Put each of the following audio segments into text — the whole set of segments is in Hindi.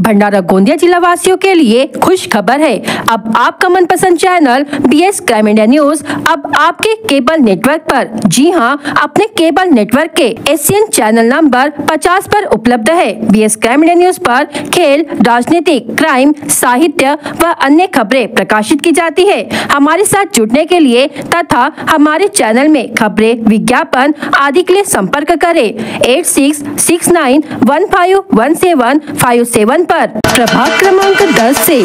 भंडारा गोंदिया जिला वासियों के लिए खुश खबर है। अब आपका मनपसंद channel BS crime India news अब आपके केबल नेटवर्क पर, जी हां, अपने केबल नेटवर्क के एशियन चैनल नंबर 50 पर उपलब्ध है। BS क्राइम इंडिया न्यूज पर खेल, राजनीतिक, क्राइम, साहित्य व अन्य खबरें प्रकाशित की जाती है। हमारे साथ जुड़ने के लिए तथा हमारे चैनल में खबरें, विज्ञापन आदि के लिए संपर्क करें 8669151757 पर। प्रभाग क्रमांक 10 से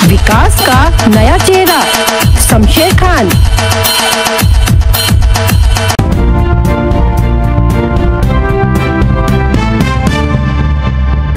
विकास का नया चेहरा शमशेर खान।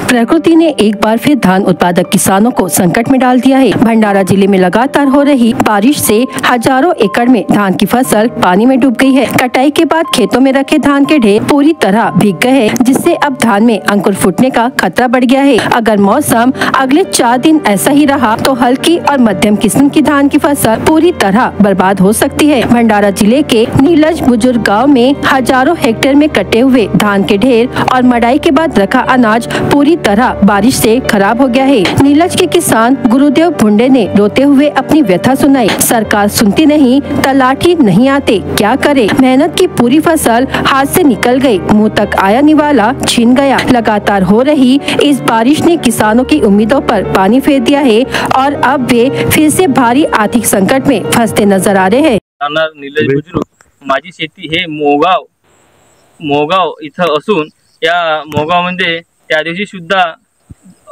प्रकृति ने एक बार फिर धान उत्पादक किसानों को संकट में डाल दिया है। भंडारा जिले में लगातार हो रही बारिश से हजारों एकड़ में धान की फसल पानी में डूब गई है। कटाई के बाद खेतों में रखे धान के ढेर पूरी तरह भीग गए हैं, जिससे अब धान में अंकुर फूटने का खतरा बढ़ गया है। अगर मौसम अगले 4 दिन ऐसा ही रहा तो हल्की और मध्यम किस्म की धान की फसल पूरी तरह बर्बाद हो सकती है। भंडारा जिले के नीलज बुजुर्ग गाँव में हजारों हेक्टेयर में कटे हुए धान के ढेर और मड़ाई के बाद रखा अनाज पूरी तरह बारिश से खराब हो गया है। नीलज के किसान गुरुदेव भुंडे ने रोते हुए अपनी व्यथा सुनाई। सरकार सुनती नहीं, तलाठी नहीं आते, क्या करे। मेहनत की पूरी फसल हाथ से निकल गई, मुंह तक आया निवाला छीन गया। लगातार हो रही इस बारिश ने किसानों की उम्मीदों पर पानी फेर दिया है और अब वे फिर से भारी आर्थिक संकट में फंसते नजर आ रहे हैं। नीलज बुजुर्ग माझी शेती हे मोगाव इथं असून या मोगावमध्ये त्या दिवशी सुद्धा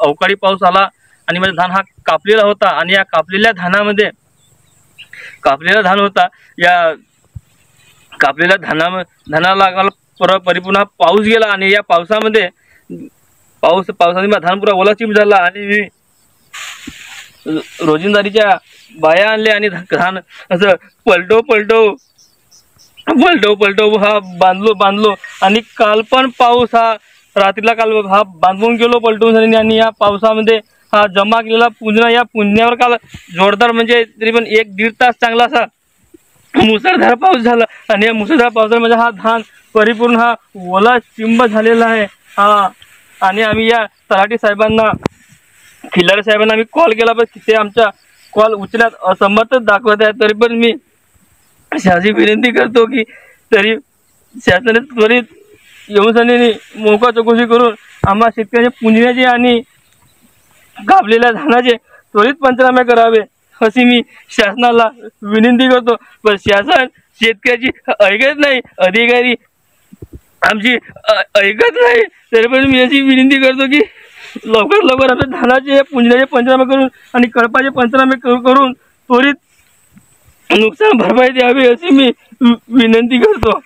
अवकाळी पाऊस आला आणि माझा धान हा कापलेला होता आणि या कापलेल्या धानामध्ये धान होता। या कापलेल्या धानाला परिपूर्ण पाऊस गेला आणि या पावसाने माझा धान पुरा ओलाचिप झाला आणि मी रोजंदारीच्या बाया आणले आणि धान असं पलटो हा बांधलो आणि काल पण पाऊस हा रात्रीला काल हा बांधून गेलो पलटून आणि या पावसामध्ये हा जमा केलेला पुण्यावर काल जोरदार म्हणजे तरी पण 1-1.5 तास चांगला असा मुसळधार पाऊस झाला आणि या मुसळधार पावसामध्ये हा धान परिपूर्ण हा ओला चिंब झालेला आहे। आणि आम्ही या तलाठी साहेबांना, खिल्लारे साहेबांना आम्ही कॉल केला, पण ते आमचा कॉल उचलण्यात असमर्थ दाखवत आहे। तरी पण मी शासनाची विनंती करतो की तरी शासनाने त्वरित येऊन मोका चौकशी करून आम्हा शेतकऱ्याचे पुंजण्याचे आणि कापलेल्या धानाचे त्वरित पंचनामे करावे अशी मी शासनाला विनंती करतो। पण शासन शेतकऱ्याची ऐकत नाही, अधिकारी आमची ऐकत नाही। तरी पण मी अशी विनंती करतो की लवकर आपल्या धानाचे पुंजण्याचे पंचनामे करून आणि कळपाचे पंचनामे करून त्वरित नुकसान भरपाई द्यावी अशी मी विनंती करतो।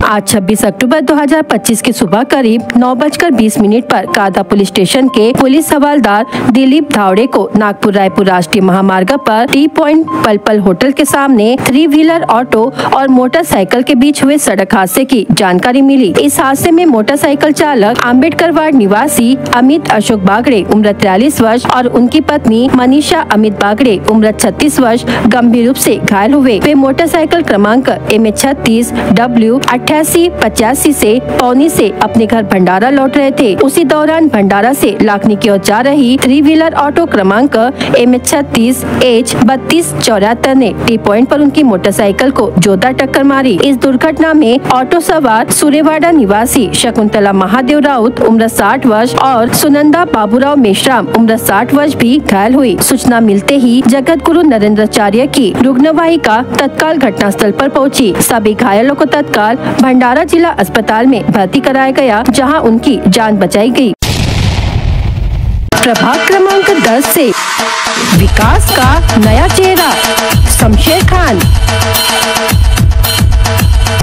आज 26 अक्टूबर 2025 की सुबह करीब 9:20 पर कादा पुलिस स्टेशन के पुलिस हवलदार दिलीप धावड़े को नागपुर रायपुर राष्ट्रीय महामार्ग पर टी पॉइंट पलपल होटल के सामने 3 व्हीलर ऑटो और मोटरसाइकिल के बीच हुए सड़क हादसे की जानकारी मिली। इस हादसे में मोटरसाइकिल चालक अम्बेडकर वार्ड निवासी अमित अशोक बागड़े उम्र 43 वर्ष और उनकी पत्नी मनीषा अमित बागड़े उम्र 36 वर्ष गंभीर रूप से घायल हुए। वे मोटरसाइकिल क्रमांक MH36W 8885 से पौनी से अपने घर भंडारा लौट रहे थे। उसी दौरान भंडारा से लाखनी की ओर जा रही 3 व्हीलर ऑटो क्रमांक MH36H 3274 ने टी पॉइंट पर उनकी मोटरसाइकिल को जोरदार टक्कर मारी। इस दुर्घटना में ऑटो सवार सुरेवाड़ा निवासी शकुंतला महादेव राउत उम्र 60 वर्ष और सुनंदा बाबूराव मेश्राम उम्र 60 वर्ष भी घायल हुई। सूचना मिलते ही जगत गुरु नरेंद्राचार्य की रुग्णवाहिका तत्काल घटनास्थल पर पहुंची। सभी घायलों को तत्काल भंडारा जिला अस्पताल में भर्ती कराया गया, जहां उनकी जान बचाई गई। प्रभाग क्रमांक 10 से विकास का नया चेहरा शमशेर खान।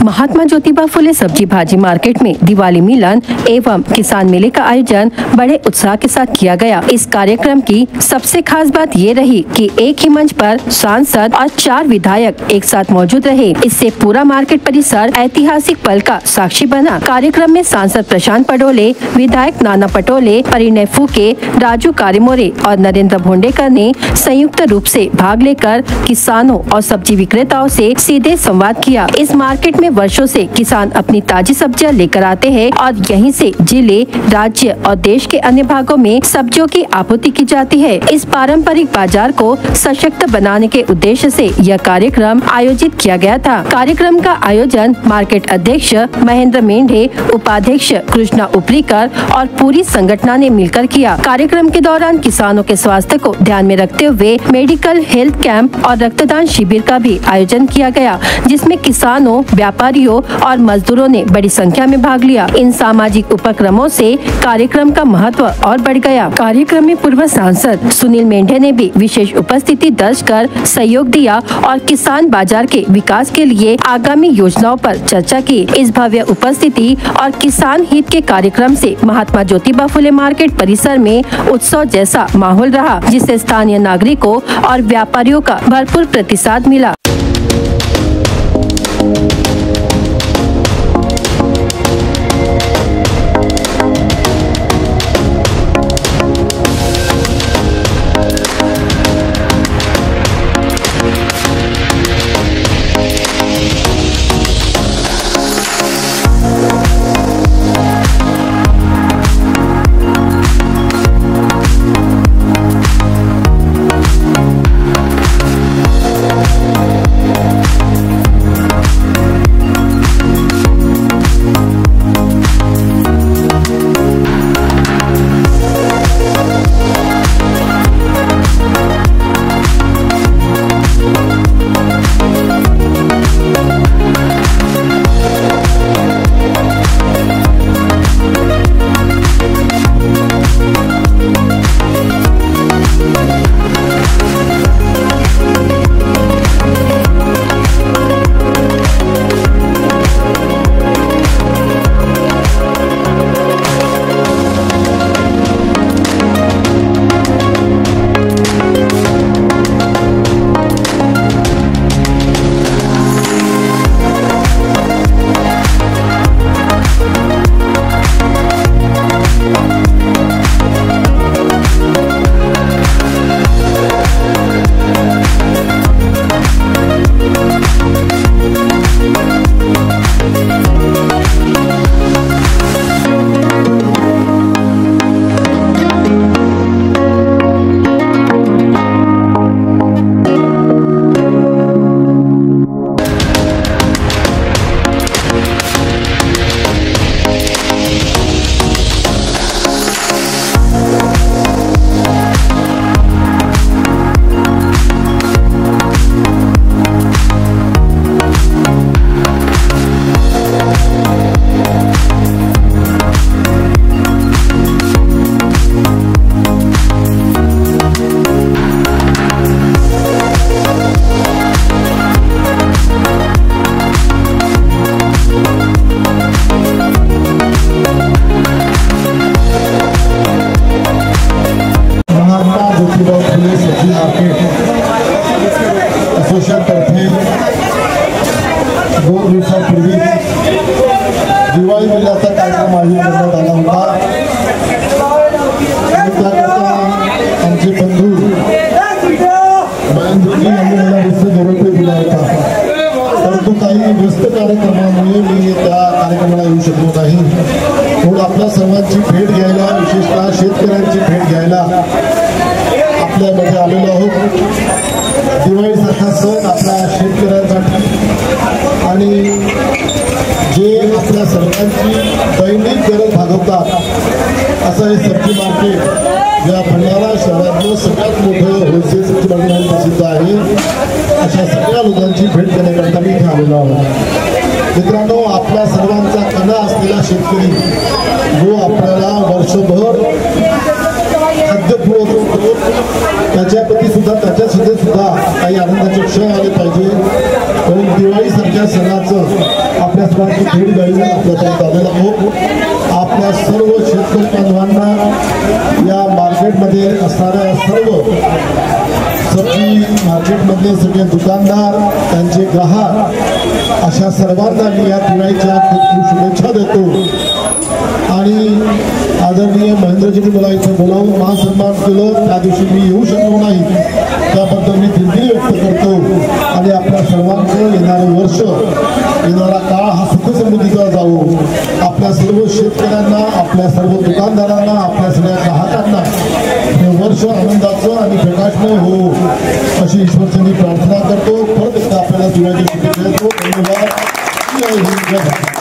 महात्मा ज्योतिबा फुले सब्जी भाजी मार्केट में दिवाली मिलन एवं किसान मेले का आयोजन बड़े उत्साह के साथ किया गया। इस कार्यक्रम की सबसे खास बात ये रही कि एक ही मंच पर सांसद और 4 विधायक एक साथ मौजूद रहे। इससे पूरा मार्केट परिसर ऐतिहासिक पल का साक्षी बना। कार्यक्रम में सांसद प्रशांत पडोले, विधायक नाना पटोले, परिणय फूके, राजू कारेमोरे और नरेंद्र भोंडेकर ने संयुक्त रूप से भाग लेकर किसानों और सब्जी विक्रेताओं से सीधे संवाद किया। इस मार्केट मार्केट में वर्षों से किसान अपनी ताजी सब्जियां लेकर आते हैं और यहीं से जिले, राज्य और देश के अन्य भागों में सब्जियों की आपूर्ति की जाती है। इस पारंपरिक बाजार को सशक्त बनाने के उद्देश्य से यह कार्यक्रम आयोजित किया गया था। कार्यक्रम का आयोजन मार्केट अध्यक्ष महेंद्र मेंढे, उपाध्यक्ष कृष्णा उपरीकर और पूरी संगठन ने मिलकर किया। कार्यक्रम के दौरान किसानों के स्वास्थ्य को ध्यान में रखते हुए मेडिकल हेल्थ कैंप और रक्तदान शिविर का भी आयोजन किया गया, जिसमें किसानों, व्यापारियों और मजदूरों ने बड़ी संख्या में भाग लिया। इन सामाजिक उपक्रमों से कार्यक्रम का महत्व और बढ़ गया। कार्यक्रम में पूर्व सांसद सुनील मेंढे ने भी विशेष उपस्थिति दर्ज कर सहयोग दिया और किसान बाजार के विकास के लिए आगामी योजनाओं पर चर्चा की। इस भव्य उपस्थिति और किसान हित के कार्यक्रम से महात्मा ज्योतिबा फुले मार्केट परिसर में उत्सव जैसा माहौल रहा, जिससे स्थानीय नागरिकों और व्यापारियों का भरपूर प्रतिसाद मिला। तर्फे 2 दिवसापूर्वी दिवाळी मेळ्याचा कार्यक्रम आयोजित करण्यात आला होता। त्याकरता आमचे बंधू महेंद्रजी यांनी मला ₹200 दिला होता, परंतु काही व्यस्त कार्यक्रमामुळे मी त्या कार्यक्रमाला येऊ शकलो नाही। म्हणून आपल्या सर्वांची भेट घ्यायला, विशेषतः शेतकऱ्यांची भेट घ्यायला आपल्यामध्ये आलेलो आहोत। दिवाळीसारखा सण आपल्या शेतकऱ्यांसाठी आणि जे आपल्या सर्वांची दैनिक गरज भागवतात असं हे सब्जी मार्केट या भंडारा शहरातलं सगळ्यात मोठं होलसेल सब्जी मार्केट म्हणून प्रसिद्ध आहे। अशा सगळ्या लोकांची भेट घेण्याकरता मी इथे आलेलो आहोत। मित्रांनो, आपल्या सर्वांचा कणा असलेला शेतकरी जो आपल्याला वर्षभर खाद्य पुरवतो, त्याच्याप्रती सुद्धा त्याच्यासाठी सुद्धा काही आनंदाचे क्षण आले पाहिजे। म्हणून दिवाळीसारख्या सणाचं आपल्या सर्वांची भेट घ्यावी आपल्यापर्यंत आलेला आहोत। आपल्या सर्व शेतकरी बांधवांना या मार्केटमध्ये असणाऱ्या सर्व सब्जी मार्केट मार्केटमधले सगळे दुकानदार, त्यांचे ग्राहक अशा सर्वांना मी या दिवाळीच्या खूप खूप शुभेच्छा देतो। आणि आदरणीय महेंद्रजींनी मला इथे बोलावून महासन्मान केलं, त्या दिवशी मी येऊ शकलो नाही, त्याबद्दल मी दिलगिरी व्यक्त करतो। आणि आपल्या सर्वांचं येणारं वर्ष, येणारा काळ हा सुखसमृद्धीचा जावो। आपल्या सर्व शेतकऱ्यांना, आपल्या सर्व दुकानदारांना, आपल्या सगळ्या ग्राहकांना हे वर्ष आनंदाचं आणि प्रकाशमय हो अशी ईश्वरचरणी प्रार्थना करतो। परत एकदा आपल्याला दिवाळीची शुभेच्छा देतो। धन्यवाद। जय हिंद, जय भारत।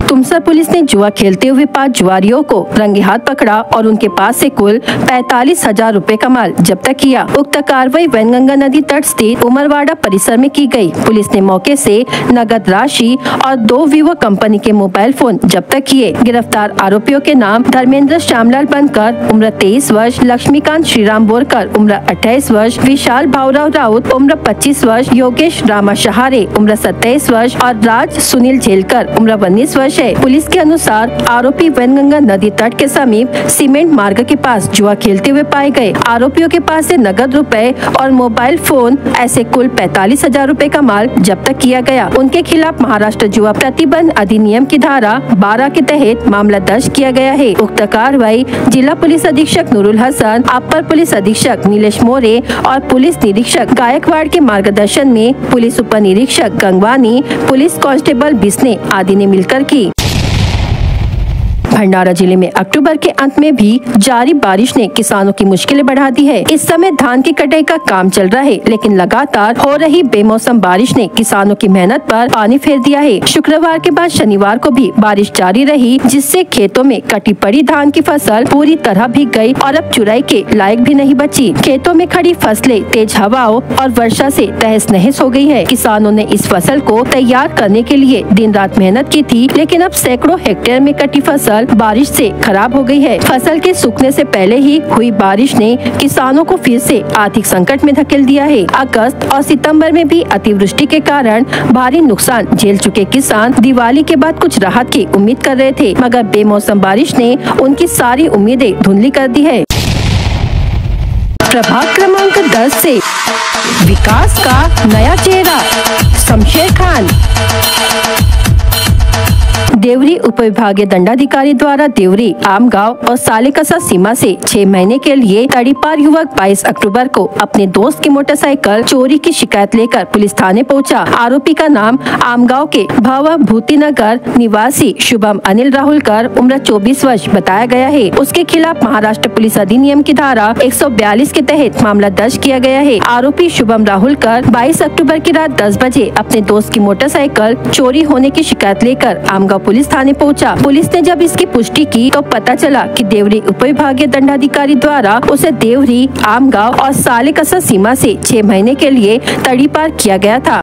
तुमसर पुलिस ने जुआ खेलते हुए 5 जुआरियों को रंगे हाथ पकड़ा और उनके पास से कुल 45,000 रुपए का माल जब्त किया। उक्त कार्रवाई वैनगंगा नदी तट स्थित उमरवाड़ा परिसर में की गई। पुलिस ने मौके से नगद राशि और 2 वीवो कंपनी के मोबाइल फोन जब्त किए। गिरफ्तार आरोपियों के नाम धर्मेंद्र श्यामलाल बनकर उम्र 23 वर्ष, लक्ष्मीकांत श्रीराम बोरकर उम्र 28 वर्ष, विशाल भावराव राउत उम्र 25 वर्ष, योगेश रामा शहारे उम्र 27 वर्ष और राज सुनील झेलकर उम्र 19 वर्ष है। पुलिस के अनुसार आरोपी वैनगंगा नदी तट के समीप सीमेंट मार्ग के पास जुआ खेलते हुए पाए गए। आरोपियों के पास से नगद रुपए और मोबाइल फोन ऐसे कुल 45,000 रुपए का माल जब्त किया गया। उनके खिलाफ महाराष्ट्र जुआ प्रतिबंध अधिनियम की धारा 12 के तहत मामला दर्ज किया गया है। उक्त कार्रवाई जिला पुलिस अधीक्षक नूरुल हसन, अपर पुलिस अधीक्षक नीलेश मोरे और पुलिस निरीक्षक गायकवाड़ के मार्गदर्शन में पुलिस उप निरीक्षक गंगवानी, पुलिस कांस्टेबल बिस्ने आदि ने मिलकर की। भंडारा जिले में अक्टूबर के अंत में भी जारी बारिश ने किसानों की मुश्किलें बढ़ा दी है। इस समय धान की कटाई का काम चल रहा है, लेकिन लगातार हो रही बेमौसम बारिश ने किसानों की मेहनत पर पानी फेर दिया है। शुक्रवार के बाद शनिवार को भी बारिश जारी रही, जिससे खेतों में कटी पड़ी धान की फसल पूरी तरह भीग गई और अब चुराई के लायक भी नहीं बची। खेतों में खड़ी फसलें तेज हवाओं और वर्षा से तहस नहस हो गई है। किसानों ने इस फसल को तैयार करने के लिए दिन रात मेहनत की थी, लेकिन अब सैकड़ों हेक्टेयर में कटी फसल बारिश से खराब हो गई है। फसल के सूखने से पहले ही हुई बारिश ने किसानों को फिर से आर्थिक संकट में धकेल दिया है। अगस्त और सितंबर में भी अतिवृष्टि के कारण भारी नुकसान झेल चुके किसान दिवाली के बाद कुछ राहत की उम्मीद कर रहे थे, मगर बेमौसम बारिश ने उनकी सारी उम्मीदें धुंधली कर दी है। प्रभाग क्रमांक 10 से विकास का नया चेहरा शमशेर खान। देवरी उप विभागीय दंडाधिकारी द्वारा देवरी, आमगांव और सालेकसा सीमा से 6 महीने के लिए तड़ीपार युवक 22 अक्टूबर को अपने दोस्त की मोटरसाइकिल चोरी की शिकायत लेकर पुलिस थाने पहुंचा। आरोपी का नाम आमगांव के भवभूति नगर निवासी शुभम अनिल राहुलकर उम्र 24 वर्ष बताया गया है। उसके खिलाफ महाराष्ट्र पुलिस अधिनियम की धारा 142 के तहत मामला दर्ज किया गया है। आरोपी शुभम राहुलकर 22 अक्टूबर की रात 10 बजे अपने दोस्त की मोटरसाइकिल चोरी होने की शिकायत लेकर आमगांव पुलिस थाने पहुंचा। पुलिस ने जब इसकी पुष्टि की तो पता चला कि देवरी उप विभागीय दंडाधिकारी द्वारा उसे देवरी, आमगांव और सालेकसा सीमा से 6 महीने के लिए तड़ीपार किया गया था।